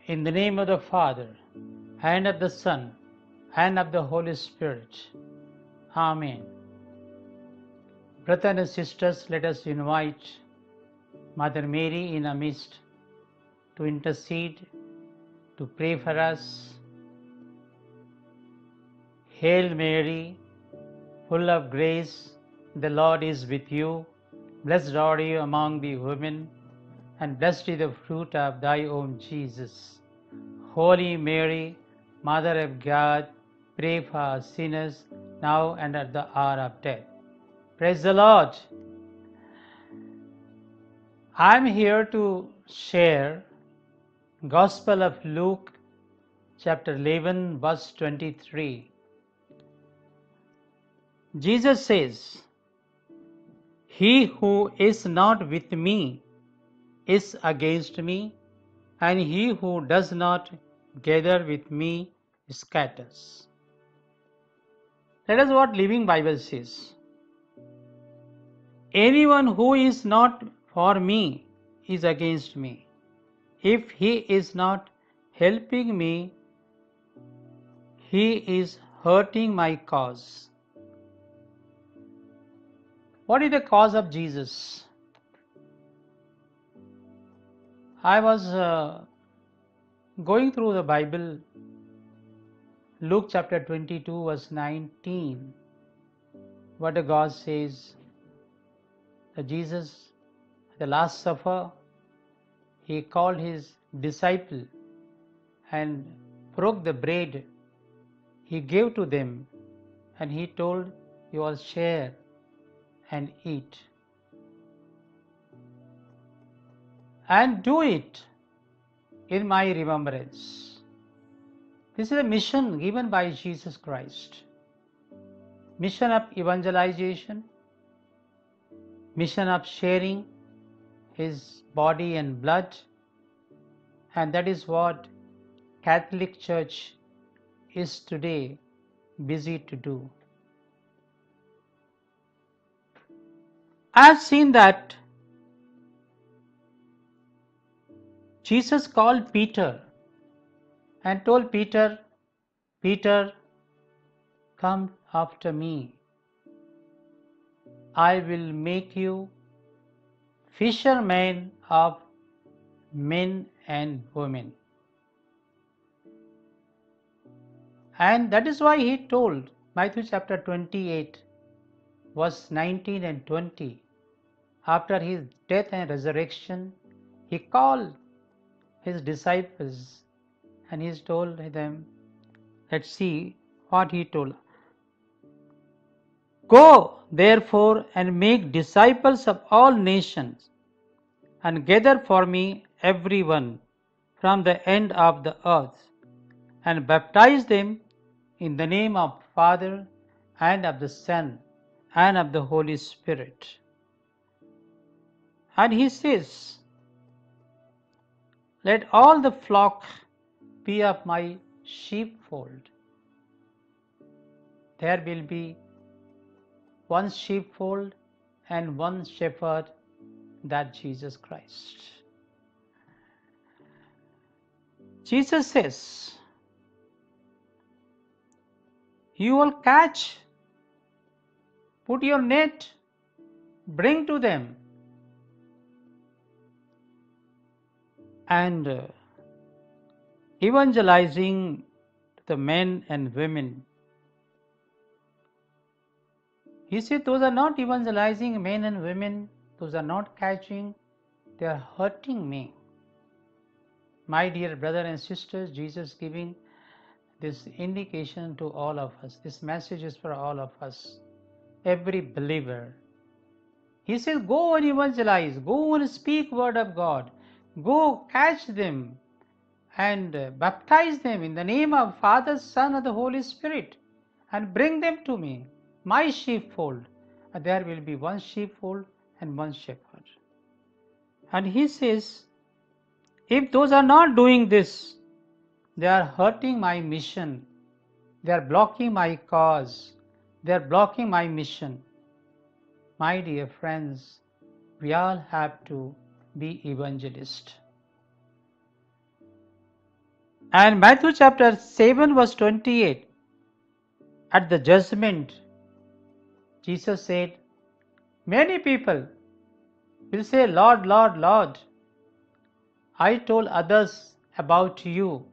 In the name of the Father, and of the Son, and of the Holy Spirit. Amen. Brothers and sisters, let us invite Mother Mary in our midst to intercede, to pray for us. Hail Mary, full of grace, the Lord is with you. Blessed are you among the women, and blessed is the fruit of thy womb, Jesus. Holy Mary, Mother of God, pray for us sinners, now and at the hour of death. Praise the Lord. I am here to share Gospel of Luke, chapter 11, verse 23. Jesus says, "He who is not with me is against me, and he who does not gather with me scatters." That is what Living Bible says. Anyone who is not for me is against me. If he is not helping me, he is hurting my cause. What is the cause of Jesus? I was going through the Bible, Luke chapter 22, verse 19. What God says, that Jesus, at the Last Supper, he called his disciple and broke the bread. He gave to them and he told, "You all share and eat. And do it in my remembrance." This is a mission given by Jesus Christ. Mission of evangelization, mission of sharing his body and blood, and that is what Catholic Church is today busy to do. I have seen that Jesus called Peter and told Peter, "Peter, come after me. I will make you fishermen of men and women." And that is why he told, Matthew chapter 28, verse 19 and 20, after his death and resurrection, he called his disciples and he told them, let's see what he told. "Go, therefore, and make disciples of all nations, and gather for me everyone from the end of the earth, and baptize them in the name of the Father, and of the Son, and of the Holy Spirit." And he says, "Let all the flock be of my sheepfold." There will be one sheepfold and one shepherd, that Jesus Christ. Jesus says, "You will catch, put your net, bring to them." And evangelizing the men and women. He said, those are not evangelizing men and women, those are not catching, they are hurting me. My dear brother and sisters, Jesus giving this indication to all of us. This message is for all of us, every believer. He says, go and evangelize, go and speak word of God, go catch them and baptize them in the name of Father, Son, and the Holy Spirit, and bring them to me, my sheepfold. And there will be one sheepfold and one shepherd. And he says, if those are not doing this, they are hurting my mission, they are blocking my cause, they are blocking my mission. My dear friends, we all have to be evangelists. And Matthew chapter 7 verse 28, at the judgment, Jesus said, many people will say, Lord, Lord, Lord, I told others about you.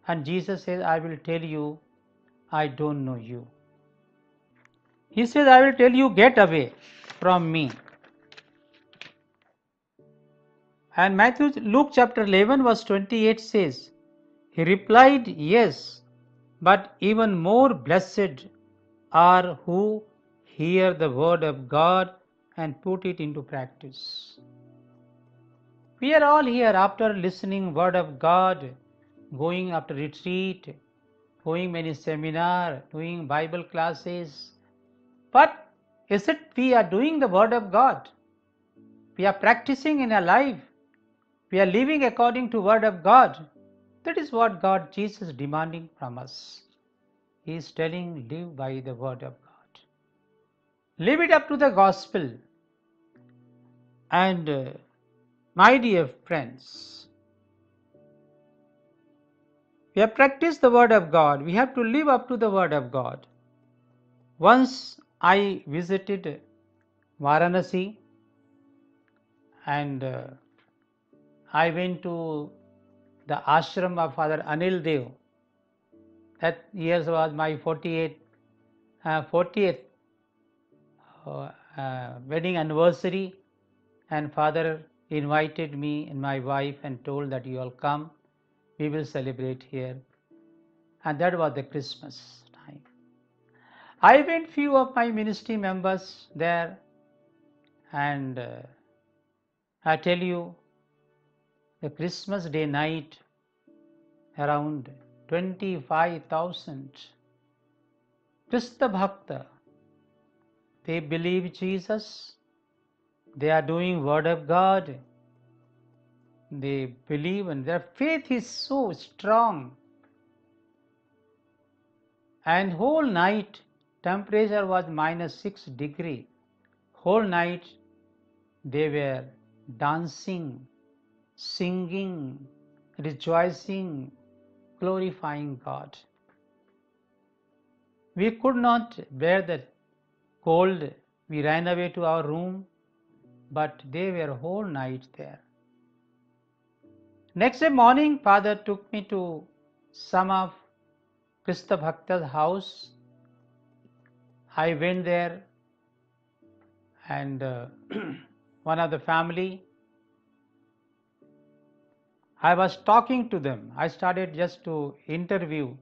And Jesus says, I will tell you, I don't know you. He says, I will tell you, get away from me. And Luke chapter 11 verse 28 says, he replied, yes, but even more blessed are who hear the word of God and put it into practice. We are all here after listening word of God, going after retreat, going many seminar, doing Bible classes. But is it we are doing the word of God? We are practicing in our life. We are living according to word of God. That is what God, Jesus, is demanding from us. He is telling, live by the word of God. Live it up to the gospel. And my dear friends, we have practiced the word of God. We have to live up to the word of God. Once I visited Varanasi, and I went to the ashram of Father Anil Dev. That year was my 40th wedding anniversary, and Father invited me and my wife and told that you all come, we will celebrate here. And that was the Christmas time. I went few of my ministry members there, and I tell you, the Christmas day night, around 25,000 Krishna Bhakta, they believe Jesus, they are doing word of God, they believe, and their faith is so strong. And whole night temperature was -6 degree. Whole night they were dancing, singing, rejoicing, glorifying God. We could not bear the cold. We ran away to our room, but they were whole night there. Next day morning, Father took me to some of Krishna Bhakta's house. I went there, and one of the family, I was talking to them. I started just to interview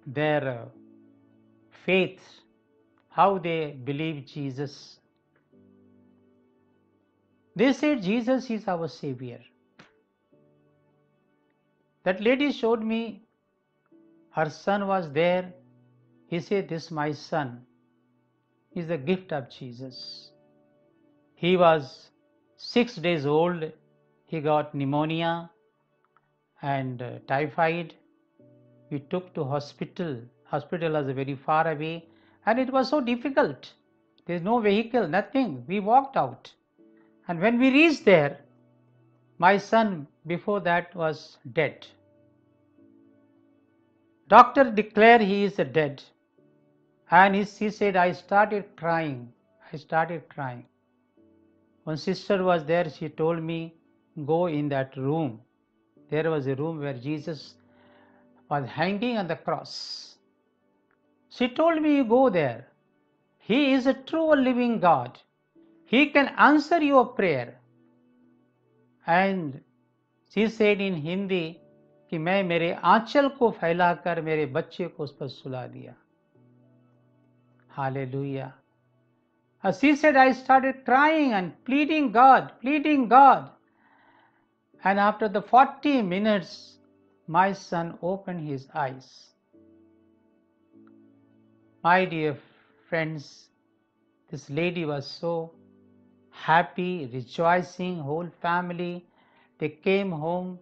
their faith, how they believe Jesus. They said Jesus is our Savior. That lady showed me her son was there. He said, this my son is the gift of Jesus. He was 6 days old. He got pneumonia and typhoid. We took to hospital. Hospital was very far away, and it was so difficult. There is no vehicle, nothing. We walked out. And when we reached there, my son before that was dead. Doctor declared he is dead. And he said, I started crying. One sister was there, she told me, go in that room. There was a room where Jesus was hanging on the cross. She told me, you go there. He is a true living God. He can answer your prayer. And she said in Hindi कि मैं मेरे आंचल को फैलाकर मेरे बच्चे को उस पर सुला दिया. Hallelujah. She said, I started crying and pleading God. And after the 40 minutes, my son opened his eyes. My dear friends, this lady was so happy, rejoicing, whole family. They came home,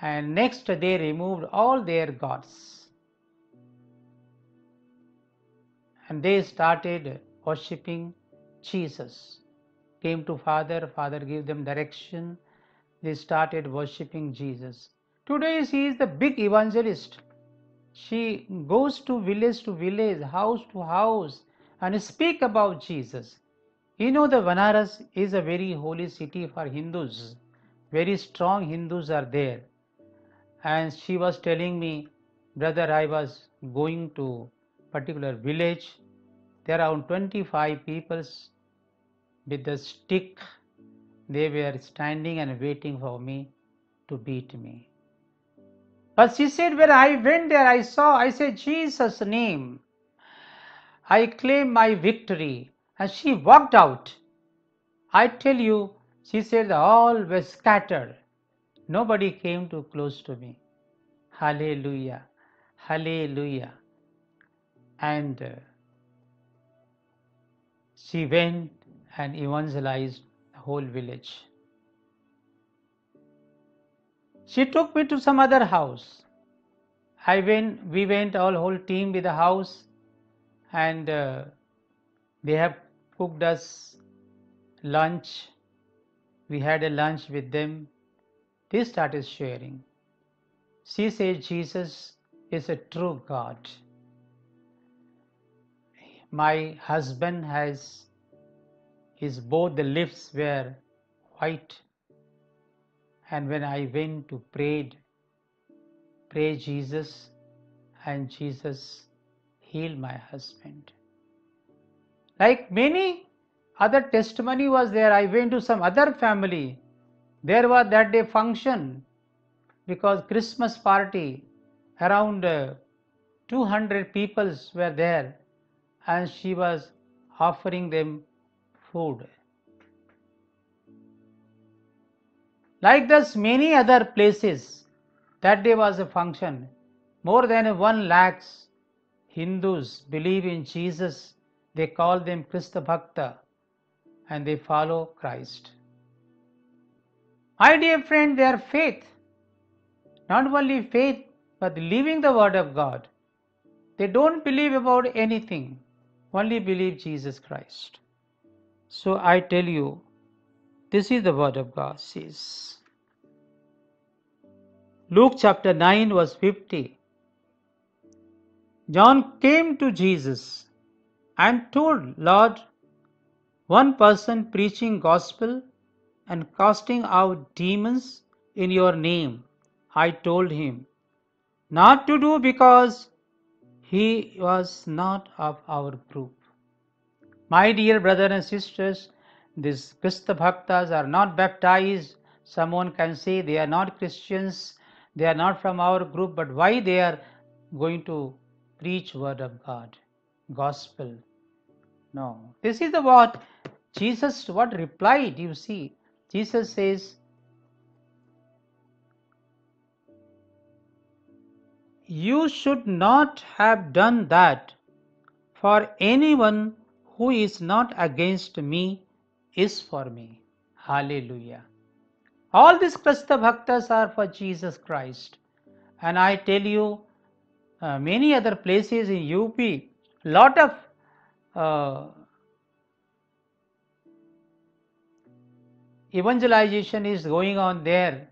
and next they removed all their gods. And they started worshipping Jesus. Came to Father, Father gave them direction. They started worshipping Jesus. Today she is the big evangelist. She goes to village, house to house, and speak about Jesus. You know, the Banaras is a very holy city for Hindus. Very strong Hindus are there. And she was telling me, brother, I was going to particular village. There are around 25 people with the stick. They were standing and waiting for me to beat me. But she said, when I went there, I said, Jesus' name. I claim my victory. And she walked out. I tell you, she said, all were scattered. Nobody came too close to me. Hallelujah. Hallelujah. And she went and evangelized the whole village. She took me to some other house. We went all whole team with the house, and they have cooked us lunch. We had a lunch with them. They started sharing. She said Jesus is a true God. My husband his both the lips were white, and when I went to pray Jesus, and Jesus healed my husband. Like many other testimony was there. I went to some other family. There was that day function because Christmas party. Around 200 people were there, and she was offering them food. Like this, many other places. That day was a function. More than 1 lakh Hindus believe in Jesus. They call them Krista Bhakta, and they follow Christ. My dear friend, their faith, not only faith, but living the word of God. They don't believe about anything, only believe Jesus Christ. So I tell you, this is the word of God says. Luke chapter 9 verse 50. John came to Jesus and told, Lord, one person preaching gospel and casting out demons in your name. I told him not to do because he was not of our group. My dear brothers and sisters, these Krista Bhaktas are not baptized. Someone can say they are not Christians, they are not from our group, but why they are going to preach word of God, gospel? No. This is the what Jesus replied, you see. Jesus says, you should not have done that, for anyone who is not against me is for me. Hallelujah. All these Krista Bhaktas are for Jesus Christ. And I tell you, many other places in UP, lot of evangelization is going on there.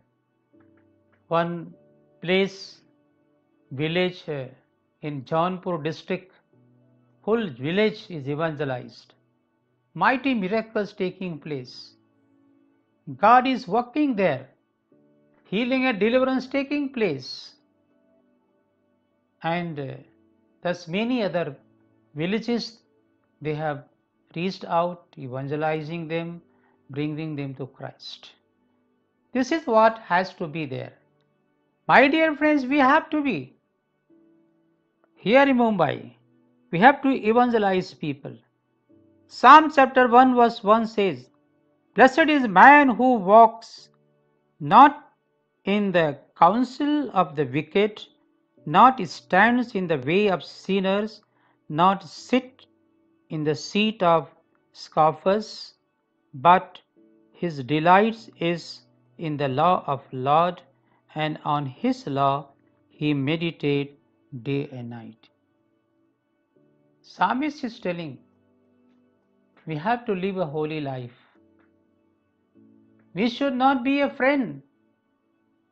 One place, village in Jaunpur district, whole village is evangelized. Mighty miracles taking place. God is working there. Healing and deliverance taking place. And thus many other villages, they have reached out, evangelizing them, bringing them to Christ. This is what has to be there. My dear friends, we have to be. Here in Mumbai, we have to evangelize people. Psalm chapter 1 verse 1 says, Blessed is man who walks not in the counsel of the wicked, not stands in the way of sinners, not sit in the seat of scoffers, but his delight is in the law of Lord, and on his law he meditates day and night. Psalmist is telling, we have to live a holy life. We should not be a friend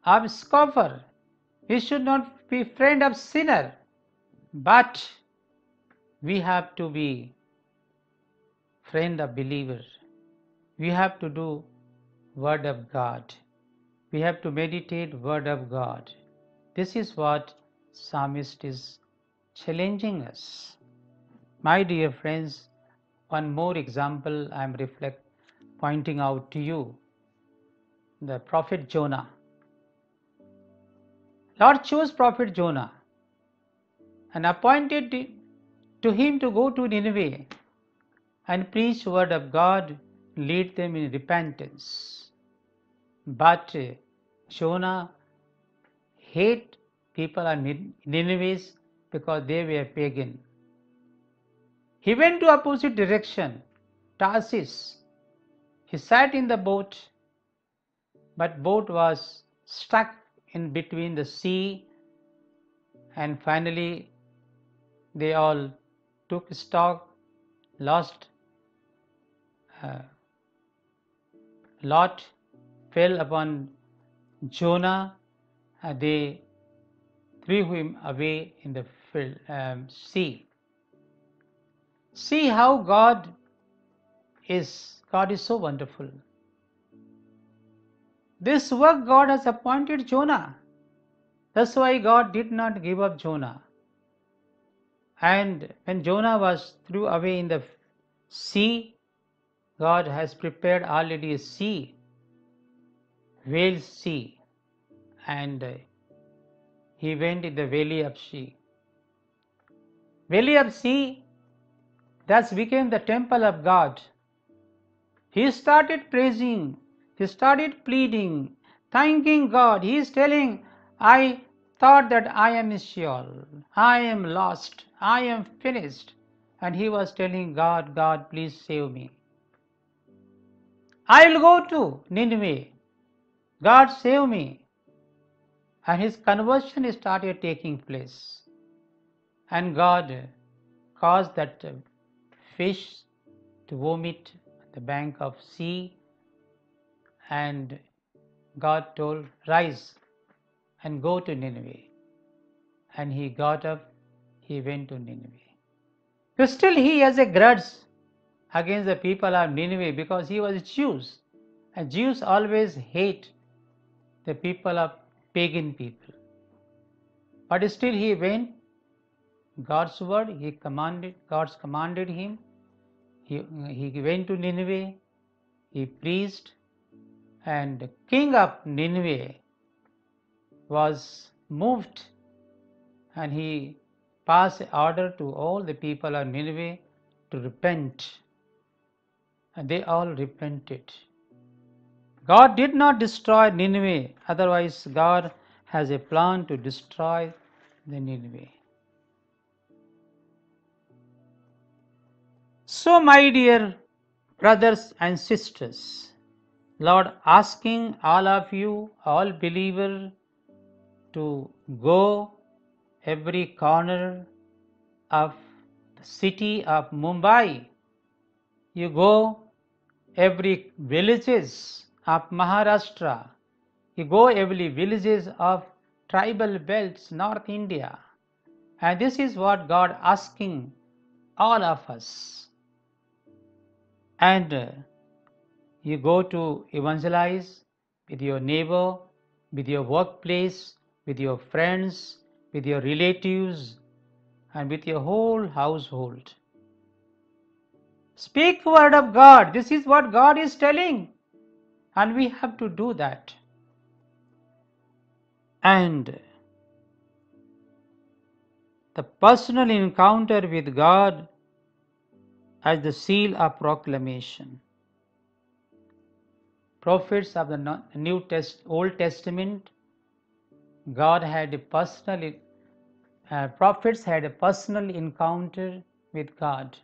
of scoffer. We should not be friend of sinner, but we have to be friend of believer. We have to do word of God. We have to meditate word of God. This is what psalmist is challenging us. My dear friends, one more example I am pointing out to you. The prophet Jonah. Lord chose prophet Jonah and appointed to him to go to Nineveh and preach word of God, lead them in repentance. But Jonah hate people of Nineveh because they were pagan. He went to opposite direction, Tarsus. He sat in the boat, but boat was stuck in between the sea, and finally they all took stock, lost. Lot fell upon Jonah, they threw him away in the sea. See how God is so wonderful. This work God has appointed Jonah. That's why God did not give up Jonah. And when Jonah was thrown away in the sea, God has prepared already a sea, whale sea, and he went in the valley of sea. Valley of sea thus became the temple of God. He started praising, he started pleading, thanking God. He is telling, I thought that I am in Sheol, I am lost, I am finished. And he was telling God, God, please save me. I will go to Nineveh. God, save me. And his conversion started taking place. And God caused that fish to vomit at the bank of sea, and God told, rise and go to Nineveh. And he got up, he went to Nineveh. But still he has a grudge against the people of Nineveh because he was Jews. And Jews always hate the people of pagan people. But still he went, God's word, God's commanded him. He went to Nineveh, he preached, and the king of Nineveh was moved, and he passed an order to all the people of Nineveh to repent, and they all repented. God did not destroy Nineveh, otherwise God has a plan to destroy the Nineveh. So my dear brothers and sisters, Lord asking all of you, all believers, to go every corner of the city of Mumbai. You go every villages of Maharashtra. You go every villages of tribal belts, North India. And this is what God asking all of us. And you go to evangelize with your neighbor, with your workplace, with your friends, with your relatives, and with your whole household. Speak word of God. This is what God is telling, and we have to do that. And the personal encounter with God as the seal of proclamation. Prophets of the Old Testament, God had a prophets had a personal encounter with God.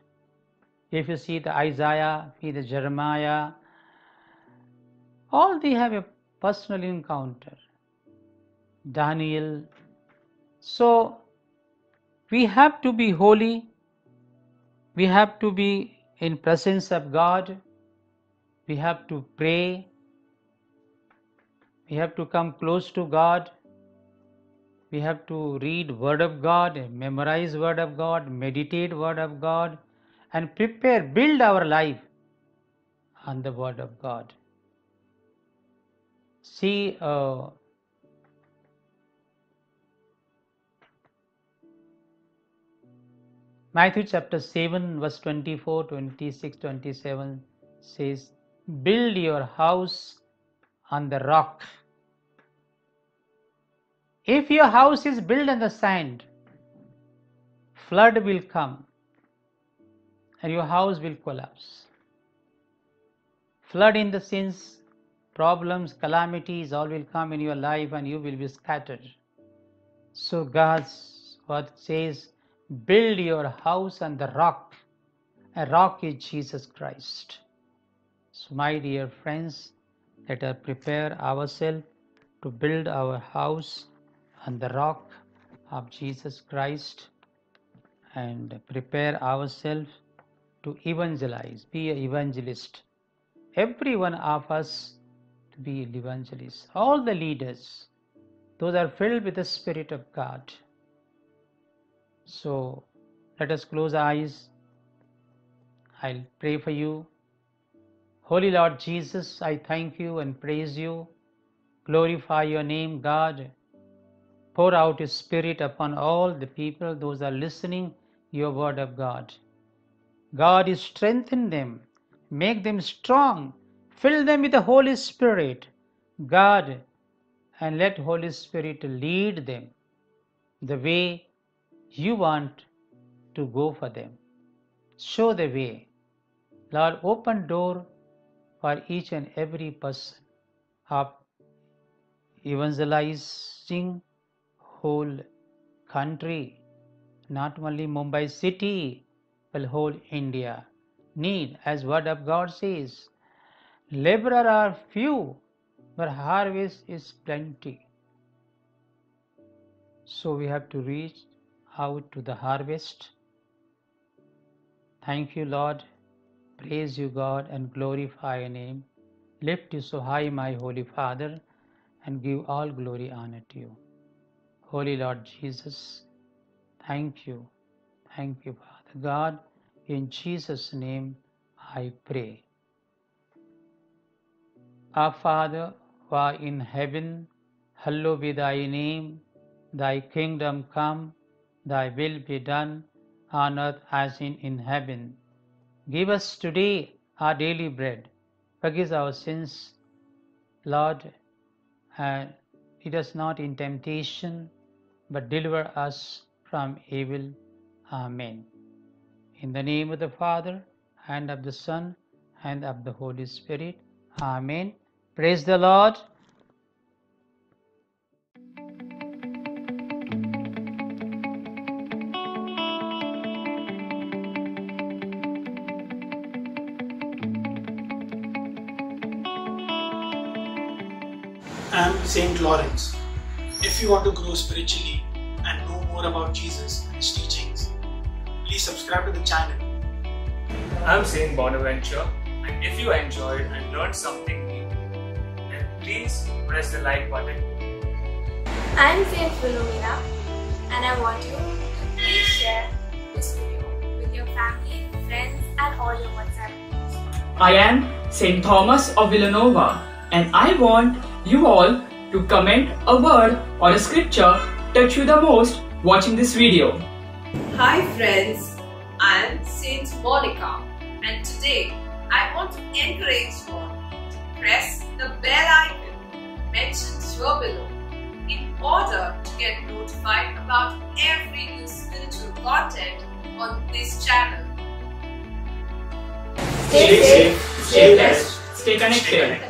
If you see the Isaiah, see the Jeremiah, all they have a personal encounter. Daniel. So we have to be holy. We have to be in presence of God. We have to pray. We have to come close to God. We have to read Word of God, memorize Word of God, meditate Word of God, and prepare, build our life on the Word of God. See, Matthew chapter 7 verse 24, 26, 27 says, build your house on the rock. If your house is built on the sand, flood will come and your house will collapse. Flood in the sense, problems, calamities, all will come in your life and you will be scattered. So God's word says, build your house on the rock. A rock is Jesus Christ. So my dear friends, let us prepare ourselves to build our house on the rock of Jesus Christ and prepare ourselves to evangelize, be an evangelist. Every one of us to be evangelists. All the leaders, those are filled with the Spirit of God. So let us close our eyes. I'll pray for you. Holy Lord Jesus, I thank you and praise you. Glorify your name, God. Pour out your Spirit upon all the people, those are listening your word of God. God, is strengthen them, make them strong, fill them with the Holy Spirit, God, and let Holy Spirit lead them the way you want to go for them. Show the way. Lord, open door for each and every person of evangelizing whole country, not only Mumbai city, but whole India. Need, as word of God says, laborer are few, but harvest is plenty. So we have to reach out to the harvest. Thank you, Lord. Praise you, God, and glorify your name. Lift you so high, my Holy Father, and give all glory, honor to you. Holy Lord Jesus, thank you. Thank you, Father God. In Jesus' name I pray. Our Father, who art in heaven, hallowed be thy name. Thy kingdom come, thy will be done, on earth as in heaven. Give us today our daily bread. Forgive our sins, Lord, and lead us not in temptation, but deliver us from evil. Amen. In the name of the Father, and of the Son, and of the Holy Spirit. Amen. Praise the Lord. I'm Saint Lawrence. If you want to grow spiritually and know more about Jesus and his teachings, please subscribe to the channel. I'm Saint Bonaventure, and if you enjoyed and learned something new, then please press the like button. I'm Saint Philomena, and I want you to please share this video with your family, friends, and all your WhatsApp groups. I am Saint Thomas of Villanova, and I want you all to comment a word or a scripture touch you the most watching this video. Hi friends, I am Saint Monica, and today I want to encourage you all to press the bell icon mentioned here below in order to get notified about every new spiritual content on this channel. Stay safe, stay blessed, stay connected.